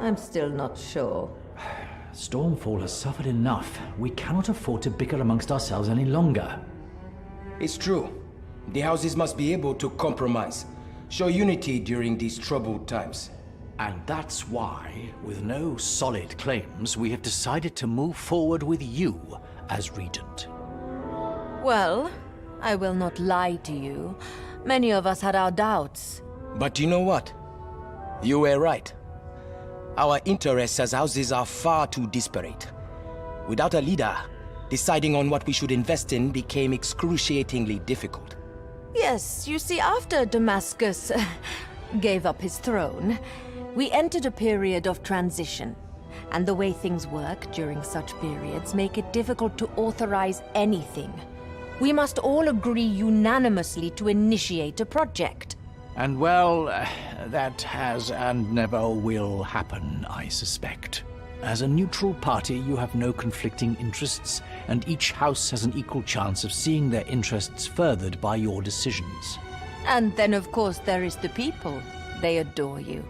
I'm still not sure. Stormfall has suffered enough. We cannot afford to bicker amongst ourselves any longer. It's true. The houses must be able to compromise, show unity during these troubled times. And that's why, with no solid claims, we have decided to move forward with you as Regent. Well, I will not lie to you. Many of us had our doubts. But you know what? You were right. Our interests as houses are far too disparate. Without a leader, deciding on what we should invest in became excruciatingly difficult. Yes, you see, after Damascus gave up his throne, we entered a period of transition. And the way things work during such periods make it difficult to authorize anything. We must all agree unanimously to initiate a project. And well, that has and never will happen, I suspect. As a neutral party, you have no conflicting interests, and each house has an equal chance of seeing their interests furthered by your decisions. And then, of course, there is the people. They adore you.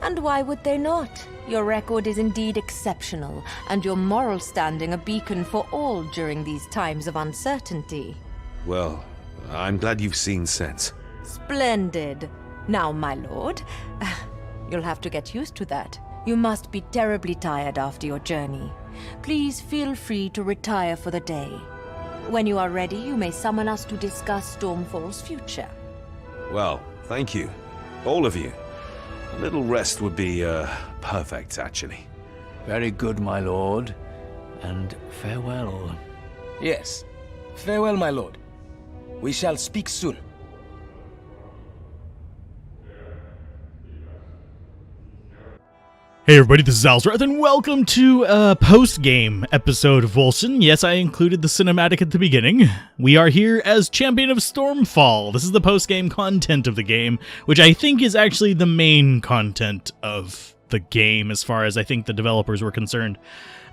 And why would they not? Your record is indeed exceptional, and your moral standing a beacon for all during these times of uncertainty. Well, I'm glad you've seen sense. Splendid. Now, my lord, you'll have to get used to that. You must be terribly tired after your journey. Please feel free to retire for the day. When you are ready, you may summon us to discuss Stormfall's future. Well, thank you. All of you. A little rest would be, perfect, actually. Very good, my lord. And farewell. Yes. Farewell, my lord. We shall speak soon. Hey everybody, this is Alzorath, and welcome to a post-game episode of Wolcen. Yes, I included the cinematic at the beginning. We are here as Champion of Stormfall. This is the post-game content of the game, which I think is actually the main content of the game, as far as I think the developers were concerned.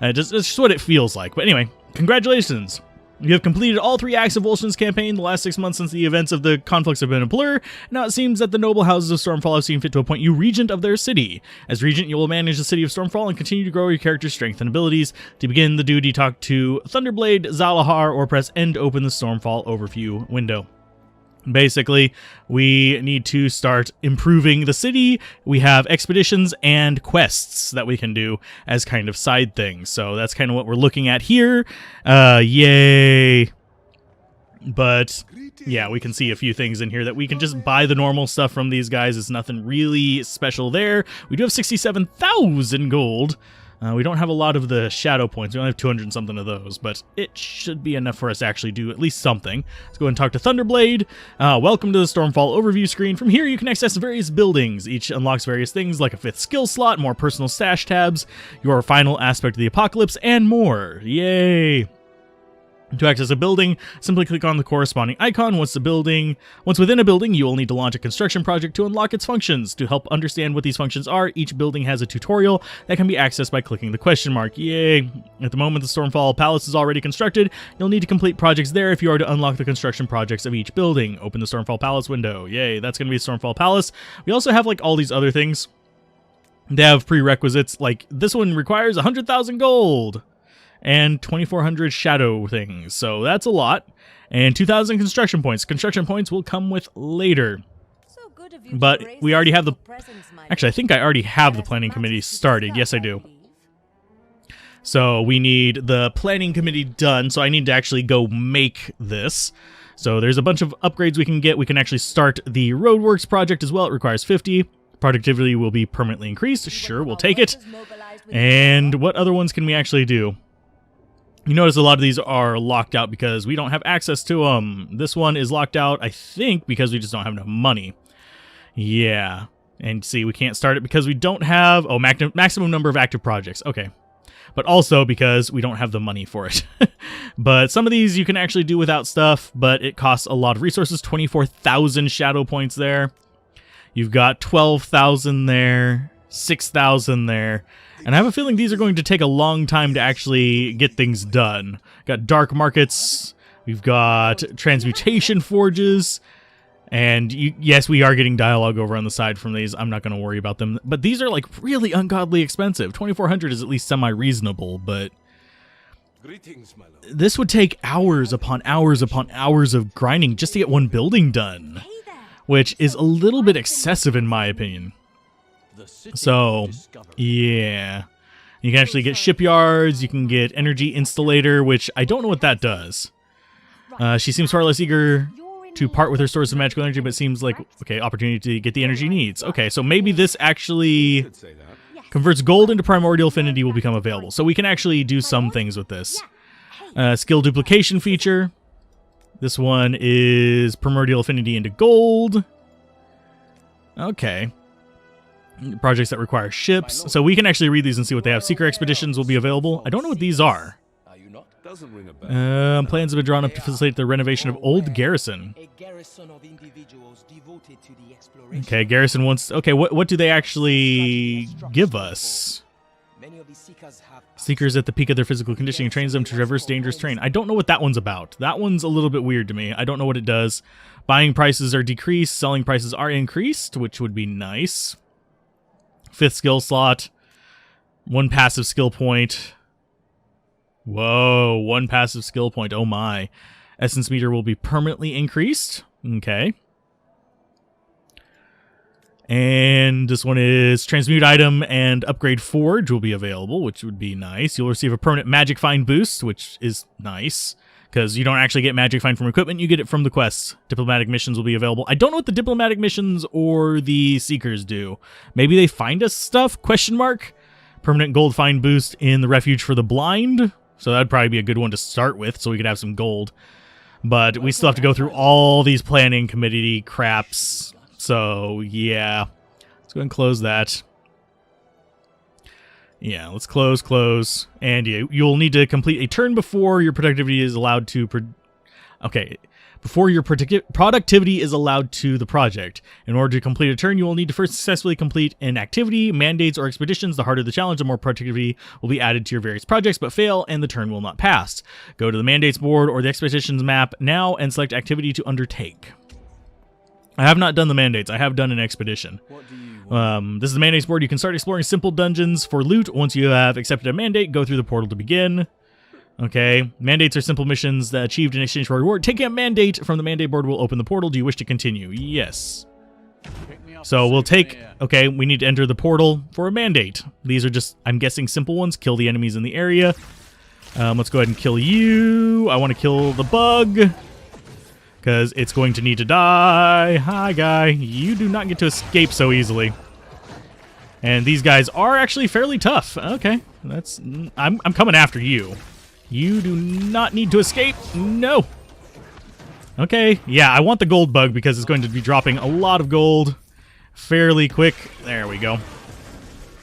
It's just what it feels like. But anyway, congratulations! You have completed all 3 acts of Wolcen's campaign the last 6 months since the events of the conflicts have been a blur. Now it seems that the noble houses of Stormfall have seen fit to appoint you Regent of their city. As Regent, you will manage the city of Stormfall and continue to grow your character's strength and abilities. To begin the duty, talk to Thunderblade, Zalahar, or press End to open the Stormfall overview window. Basically, we need to start improving the city. We have expeditions and quests that we can do as kind of side things. So that's kind of what we're looking at here. Yay. But yeah, we can see a few things in here that we can just buy the normal stuff from these guys. It's nothing really special there. We do have 67,000 gold. We don't have a lot of the shadow points. We only have 200 and something of those, but it should be enough for us to actually do at least something. Let's go ahead and talk to Thunderblade. Welcome to the Stormfall overview screen. From here, you can access various buildings. Each unlocks various things like a 5th skill slot, more personal stash tabs, your final aspect of the apocalypse, and more. Yay! To access a building, simply click on the corresponding icon. Once within a building, you will need to launch a construction project to unlock its functions. To help understand what these functions are, each building has a tutorial that can be accessed by clicking the question mark. Yay! At the moment the Stormfall Palace is already constructed, you'll need to complete projects there if you are to unlock the construction projects of each building. Open the Stormfall Palace window. Yay, that's going to be Stormfall Palace. We also have like all these other things. They have prerequisites, like this one requires 100,000 gold. And 2,400 shadow things, so that's a lot. And 2,000 construction points. Construction points will come with later. But we already have the... Actually, I think I already have the planning committee started. Yes, I do. So we need the planning committee done, so I need to actually go make this. So there's a bunch of upgrades we can get. We can actually start the roadworks project as well. It requires 50. Productivity will be permanently increased. Sure, we'll take it. And what other ones can we actually do? You notice a lot of these are locked out because we don't have access to them. This one is locked out, I think, because we just don't have enough money. Yeah. And see, we can't start it because we don't have... Oh, maximum number of active projects. Okay. But also because we don't have the money for it. But some of these you can actually do without stuff, but it costs a lot of resources. 24,000 shadow points there. You've got 12,000 there. 6,000 there. And I have a feeling these are going to take a long time to actually get things done. Got dark markets, we've got transmutation forges, And yes, we are getting dialogue over on the side from these. I'm not going to worry about them. But these are like really ungodly expensive. 2,400 is at least semi-reasonable, but Greetings, my lord. this would take hours upon hours upon hours of grinding just to get one building done, which is a little bit excessive in my opinion. So, yeah. You can actually get shipyards, you can get energy installator, which I don't know what that does. She seems far less eager to part with her source of magical energy, but it seems like, okay, opportunity to get the energy needs. Okay, so maybe this actually Could say that. converts gold into primordial affinity will become available. So we can actually do some things with this. Skill duplication feature. This one is primordial affinity into gold. Okay. Projects that require ships. So we can actually read these and see what they have. Secret expeditions will be available. I don't know what these are. Are you not? Doesn't ring a bell. Plans have been drawn up to facilitate the renovation of old garrison. A garrison of individuals devoted to the exploration. Okay, garrison wants... Okay, what do they actually give us? Many of the seekers have Seekers at the peak of their physical conditioning trains them to traverse dangerous terrain. I don't know what that one's about. That one's a little bit weird to me. I don't know what it does. Buying prices are decreased. Selling prices are increased, which would be nice. 5th skill slot. 1 passive skill point. Whoa, 1 passive skill point. Oh my. Essence meter will be permanently increased. Okay. And this one is transmute item and upgrade forge will be available, which would be nice. You'll receive a permanent magic find boost, which is nice because you don't actually get magic find from equipment, you get it from the quests. Diplomatic missions will be available. I don't know what the diplomatic missions or the seekers do. Maybe they find us stuff? Question mark. Permanent gold find boost in the refuge for the blind. So that'd probably be a good one to start with so we could have some gold. But we still have to go through all these planning committee craps. So, yeah. Let's go ahead and close that. Yeah, let's close. And you'll need to complete a turn before your productivity is allowed to... Before your productivity is allowed to the project. In order to complete a turn, you will need to first successfully complete an activity, mandates, or expeditions. The harder the challenge, the more productivity will be added to your various projects, but fail, and the turn will not pass. Go to the mandates board or the expeditions map now and select activity to undertake. I have not done the mandates. I have done an expedition. This is the mandates board. You can start exploring simple dungeons for loot. Once you have accepted a mandate, go through the portal to begin. Okay, mandates are simple missions that achieved in exchange for a reward. Taking a mandate from the mandate board will open the portal. Do you wish to continue? Yes. So we'll take... Okay, we need to enter the portal for a mandate. These are just, I'm guessing, simple ones. Kill the enemies in the area. Let's go ahead and kill you. I want to kill the bug, because it's going to need to die. Hi, guy. You do not get to escape so easily. And these guys are actually fairly tough. Okay, I'm coming after you. You do not need to escape. No. Okay, yeah, I want the gold bug because it's going to be dropping a lot of gold fairly quick. There we go.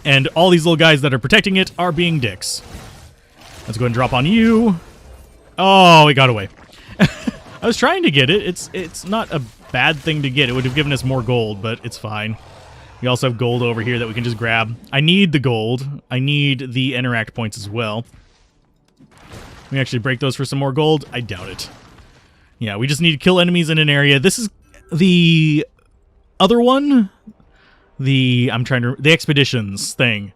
And all these little guys that are protecting it are being dicks. Let's go ahead and drop on you. Oh, it got away. I was trying to get it. It's not a bad thing to get. It would have given us more gold, but it's fine. We also have gold over here that we can just grab. I need the gold. I need the interact points as well. We actually break those for some more gold? I doubt it. Yeah, we just need to kill enemies in an area. This is the other one. The expeditions thing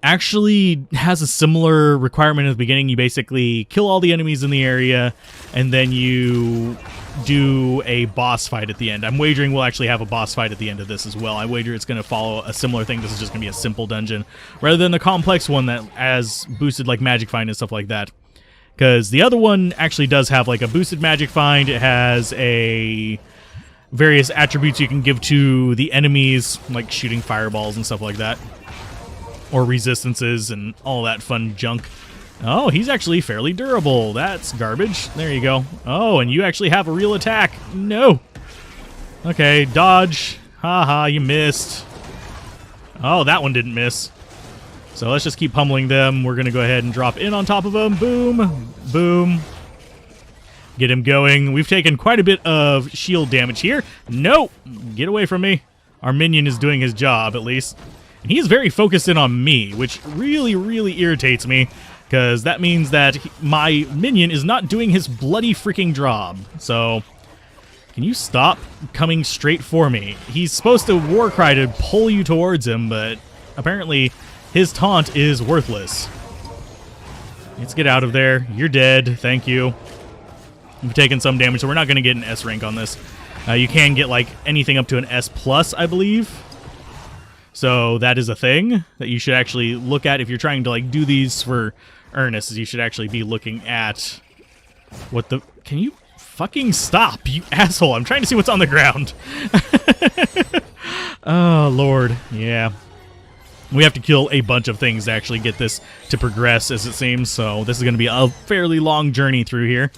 actually has a similar requirement at the beginning. You basically kill all the enemies in the area, and then you do a boss fight at the end. I'm wagering we'll actually have a boss fight at the end of this as well. I wager it's going to follow a similar thing. This is just going to be a simple dungeon, rather than the complex one that has boosted like magic find and stuff like that. Because the other one actually does have like a boosted magic find. It has a various attributes you can give to the enemies, like shooting fireballs and stuff like that. Or resistances and all that fun junk. Oh, he's actually fairly durable. That's garbage. There you go. Oh, and you actually have a real attack. No. Okay, dodge. Haha, you missed. Oh, that one didn't miss. So let's just keep pummeling them. We're going to go ahead and drop in on top of them. Boom. Boom. Get him going. We've taken quite a bit of shield damage here. No. Get away from me. Our minion is doing his job, at least. And he is very focused in on me, which really, really irritates me, because that means that my minion is not doing his bloody freaking job. So, Can you stop coming straight for me? He's supposed to war cry to pull you towards him, but apparently his taunt is worthless. Let's get out of there. You're dead. Thank you. You've taken some damage, so we're not going to get an S rank on this. You can get like anything up to an S plus, I believe. So that is a thing that you should actually look at if you're trying to like do these for earnest. You should actually be looking at what the... Can you fucking stop, you asshole? I'm trying to see what's on the ground. Oh, Lord. Yeah. We have to kill a bunch of things to actually get this to progress, as it seems. So this is going to be a fairly long journey through here.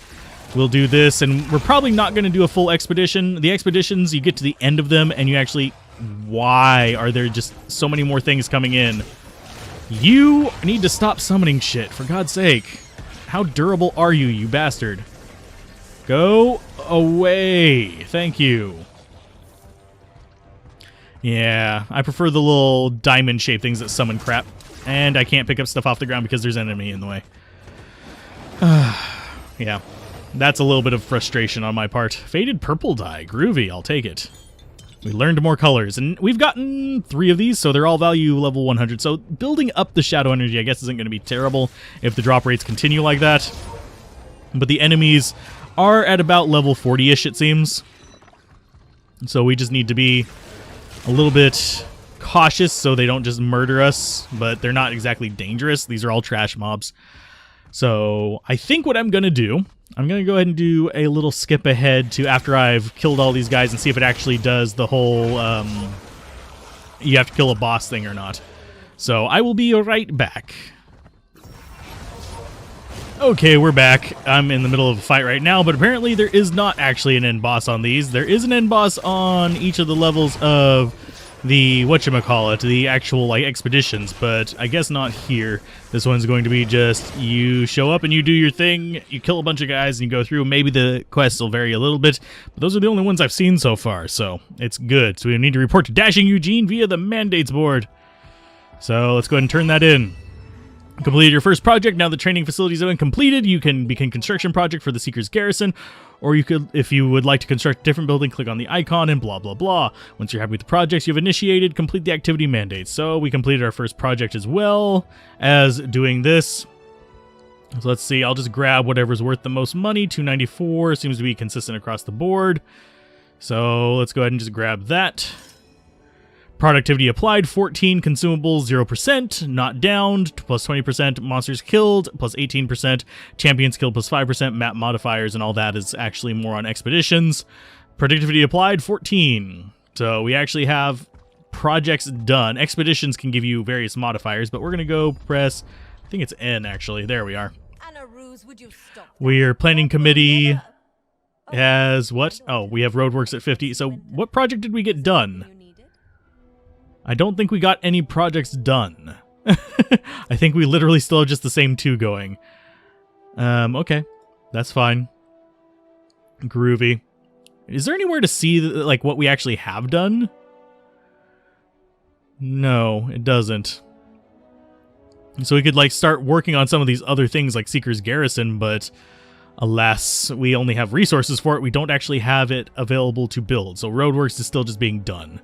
We'll do this, and we're probably not going to do a full expedition. The expeditions, you get to the end of them, and you actually... Why are there just so many more things coming in? You need to stop summoning shit, for God's sake. How durable are you, you bastard? Go away. Thank you. Yeah, I prefer the little diamond-shaped things that summon crap. And I can't pick up stuff off the ground because there's an enemy in the way. Yeah, that's a little bit of frustration on my part. Faded purple dye. Groovy, I'll take it. We learned more colors, and we've gotten 3 of these, so they're all value level 100. So building up the shadow energy, I guess, isn't going to be terrible if the drop rates continue like that. But the enemies are at about level 40-ish, it seems. So we just need to be a little bit cautious so they don't just murder us, but they're not exactly dangerous. These are all trash mobs. So I think what I'm going to do, I'm going to go ahead and do a little skip ahead to after I've killed all these guys and see if it actually does the whole you have to kill a boss thing or not. So I will be right back. Okay, we're back. I'm in the middle of a fight right now, but apparently there is not actually an end boss on these. There is an end boss on each of the levels of the, whatchamacallit, the actual, like, expeditions, but I guess not here. This one's going to be just, you show up and you do your thing, you kill a bunch of guys and you go through. Maybe the quests will vary a little bit, but those are the only ones I've seen so far, so it's good. So we need to report to Dashing Eugene via the mandates board. So let's go ahead and turn that in. Completed your first project. Now the training facilities have been completed. You can begin construction project for the Seeker's Garrison, or you could, if you would like to construct a different building, click on the icon and blah, blah, blah. Once you're happy with the projects you've initiated, complete the activity mandates. So we completed our first project as well as doing this. So let's see. I'll just grab whatever's worth the most money. 294 seems to be consistent across the board. So let's go ahead and just grab that. Productivity applied, 14, consumables, 0%, not downed, plus 20%, monsters killed, plus 18%, champions killed, plus 5%, map modifiers, and all that is actually more on expeditions. Productivity applied, 14. So we actually have projects done. Expeditions can give you various modifiers, but we're going to go press, I think it's N actually, there we are. We're planning committee has what? Oh, we have roadworks at 50. So what project did we get done? I don't think we got any projects done. I think we literally still have just the same 2 going. Okay. That's fine. Groovy. Is there anywhere to see, like, what we actually have done? No, it doesn't. So we could, like, start working on some of these other things, like Seeker's Garrison, but alas, we only have resources for it. We don't actually have it available to build. So roadworks is still just being done.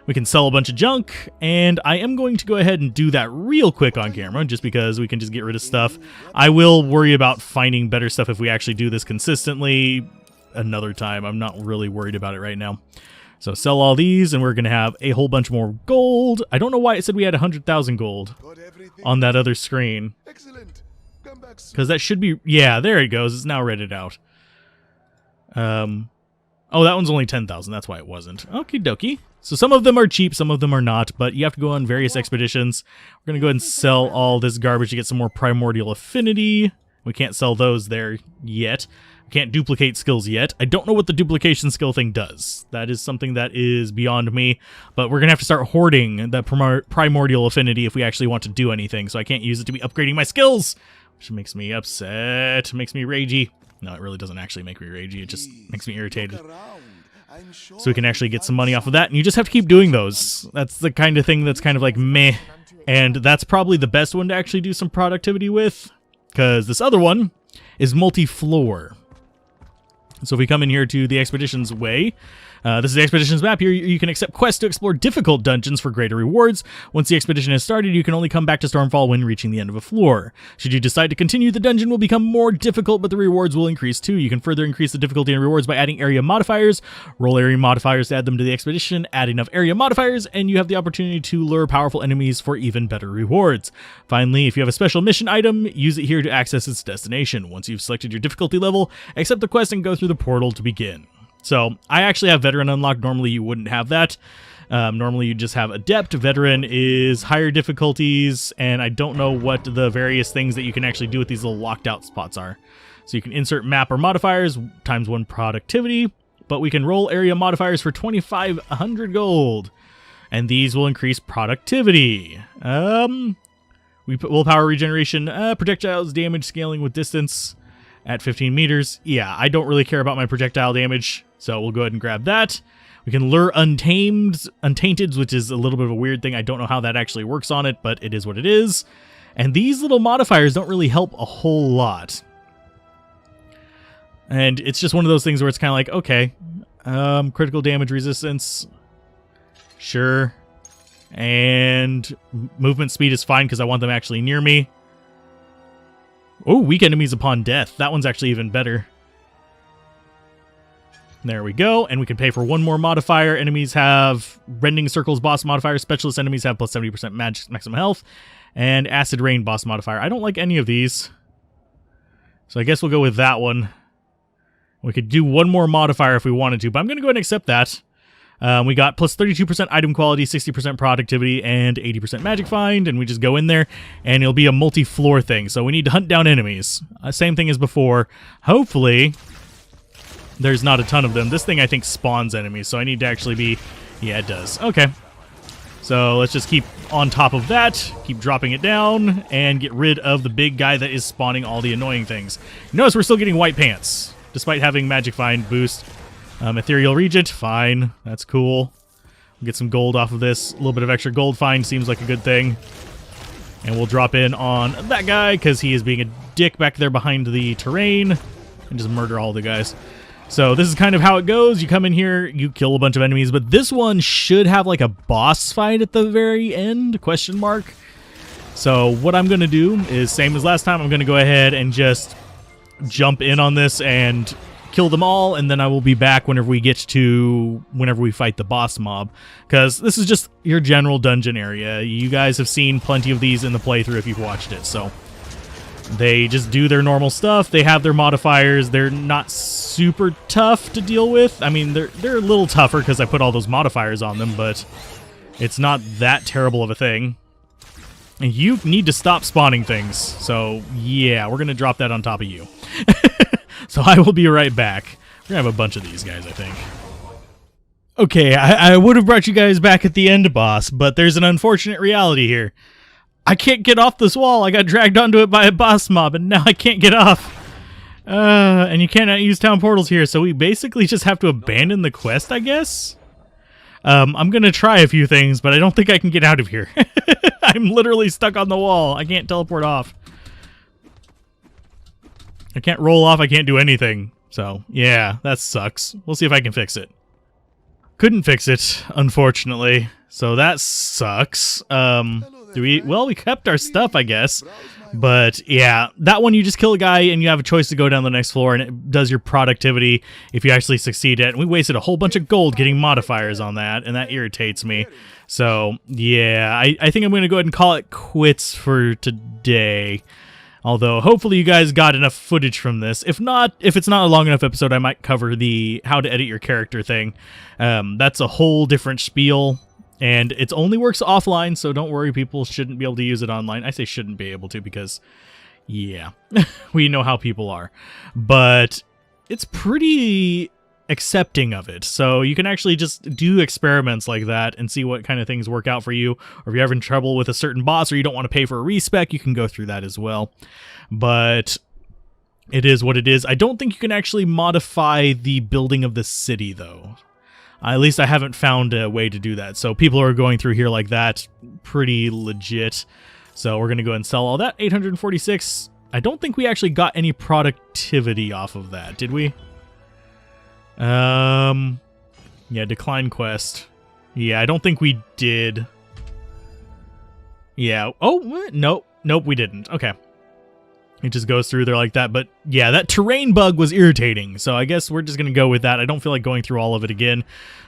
We can sell a bunch of junk, and I am going to go ahead and do that real quick on camera, just because we can just get rid of stuff. I will worry about finding better stuff if we actually do this consistently another time. I'm not really worried about it right now. So sell all these, and we're going to have a whole bunch more gold. I don't know why it said we had 100,000 gold on that other screen. Because that should be... Yeah, there it goes. It's now read out. Oh, that one's only 10,000. That's why it wasn't. Okie dokie. So some of them are cheap, some of them are not, but you have to go on various expeditions. We're going to go ahead and sell all this garbage to get some more primordial affinity. We can't sell those there yet. We can't duplicate skills yet. I don't know what the duplication skill thing does. That is something that is beyond me, but we're going to have to start hoarding the primordial affinity if we actually want to do anything, so I can't use it to be upgrading my skills, which makes me upset, makes me ragey. No, it really doesn't actually make me ragey, it just makes me irritated. So we can actually get some money off of that, and you just have to keep doing those. That's the kind of thing that's kind of like meh, and that's probably the best one to actually do some productivity with, because this other one is multi-floor. So if we come in here to the Expeditions Way, this is the Expeditions map. Here you can accept quests to explore difficult dungeons for greater rewards. Once the expedition has started, you can only come back to Stormfall when reaching the end of a floor. Should you decide to continue, the dungeon will become more difficult, but the rewards will increase too. You can further increase the difficulty and rewards by adding area modifiers. Roll area modifiers to add them to the expedition, add enough area modifiers, and you have the opportunity to lure powerful enemies for even better rewards. Finally, if you have a special mission item, use it here to access its destination. Once you've selected your difficulty level, accept the quest and go through the portal to begin. So, I actually have Veteran unlocked. Normally, you wouldn't have that. Normally, you just have Adept. Veteran is higher difficulties, and I don't know what the various things that you can actually do with these little locked out spots are. So, you can insert map or modifiers, × 1 productivity, but we can roll area modifiers for 2,500 gold. And these will increase productivity. We put willpower regeneration, projectiles damage scaling with distance at 15 meters. Yeah, I don't really care about my projectile damage, so we'll go ahead and grab that. We can lure untainted, which is a little bit of a weird thing. I don't know how that actually works on it, but it is what it is. And these little modifiers don't really help a whole lot. And it's just one of those things where it's kind of like, okay, critical damage resistance, sure. And movement speed is fine because I want them actually near me. Oh, weak enemies upon death. That one's actually even better. There we go. And we can pay for one more modifier. Enemies have Rending Circles boss modifier. Specialist enemies have plus 70% maximum health. And Acid Rain boss modifier. I don't like any of these, so I guess we'll go with that one. We could do one more modifier if we wanted to, but I'm going to go ahead and accept that. We got plus 32% item quality, 60% productivity, and 80% magic find, and we just go in there, and it'll be a multi-floor thing, so we need to hunt down enemies. Same thing as before. Hopefully, there's not a ton of them. This thing, I think, spawns enemies, so I need to actually be... Yeah, it does. Okay. So let's just keep on top of that, keep dropping it down, and get rid of the big guy that is spawning all the annoying things. Notice we're still getting white pants, despite having magic find boost. Ethereal Regent, fine. That's cool. We'll get some gold off of this. A little bit of extra gold find seems like a good thing. And we'll drop in on that guy because he is being a dick back there behind the terrain. And just murder all the guys. So this is kind of how it goes. You come in here, you kill a bunch of enemies. But this one should have like a boss fight at the very end? Question mark. So what I'm going to do is, same as last time, I'm going to go ahead and just jump in on this and kill them all, and then I will be back whenever we fight the boss mob, because this is just your general dungeon area. You guys have seen plenty of these in the playthrough if you've watched it, so they just do their normal stuff. They have their modifiers. They're not super tough to deal with. I mean, they're a little tougher because I put all those modifiers on them, but it's not that terrible of a thing. And you need to stop spawning things, so yeah, we're gonna drop that on top of you. So I will be right back. We're gonna have a bunch of these guys, I think. Okay, I would have brought you guys back at the end, boss, but there's an unfortunate reality here. I can't get off this wall. I got dragged onto it by a boss mob, and now I can't get off. And you cannot use town portals here, so we basically just have to abandon the quest, I guess? I'm gonna try a few things, but I don't think I can get out of here. I'm literally stuck on the wall. I can't teleport off. I can't roll off, I can't do anything. So, yeah, that sucks. We'll see if I can fix it. Couldn't fix it, unfortunately. So that sucks. Well, we kept our stuff, I guess. But, yeah, that one you just kill a guy and you have a choice to go down the next floor, and it does your productivity if you actually succeed at it. And we wasted a whole bunch of gold getting modifiers on that, and that irritates me. So, yeah, I think I'm going to go ahead and call it quits for today. Although, hopefully you guys got enough footage from this. If not, if it's not a long enough episode, I might cover the how to edit your character thing. That's a whole different spiel, and it only works offline, so don't worry, people shouldn't be able to use it online. I say shouldn't be able to because, yeah, we know how people are. But it's pretty accepting of it, so you can actually just do experiments like that and see what kind of things work out for you. Or if you're having trouble with a certain boss or you don't want to pay for a respec, you can go through that as well. But it is what it is. I don't think you can actually modify the building of the city, though. At least I haven't found a way to do that. So people are going through here like that, pretty legit. So we're going to go ahead and sell all that. 846. I don't think we actually got any productivity off of that, did we? Yeah, decline quest. Yeah, I don't think we did. Yeah. Oh, nope. Nope, we didn't. Okay. It just goes through there like that. But yeah, that terrain bug was irritating. So I guess we're just going to go with that. I don't feel like going through all of it again.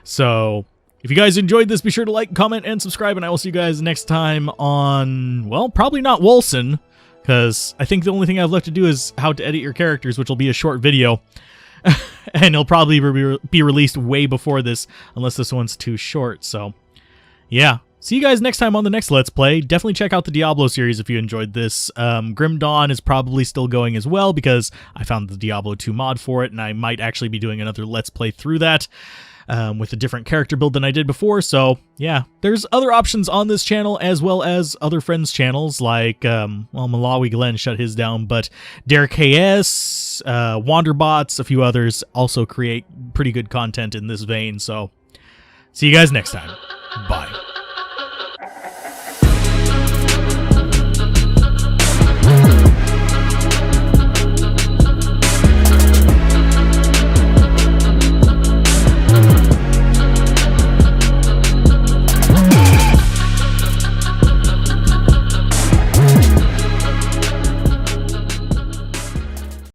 So if you guys enjoyed this, be sure to like, comment, and subscribe. And I will see you guys next time on, well, probably not Wolcen, because I think the only thing I have left to do is how to edit your characters, which will be a short video. And it'll probably be released way before this, unless this one's too short. So yeah. See you guys next time on the next Let's Play. Definitely check out the Diablo series if you enjoyed this. Grim Dawn is probably still going as well because I found the Diablo 2 mod for it, and I might actually be doing another Let's Play through that with a different character build than I did before. So yeah, there's other options on this channel as well as other friends' channels like, well, Malawi Glenn shut his down, but Derek KS, Wanderbots, a few others also create pretty good content in this vein. So see you guys next time. Bye.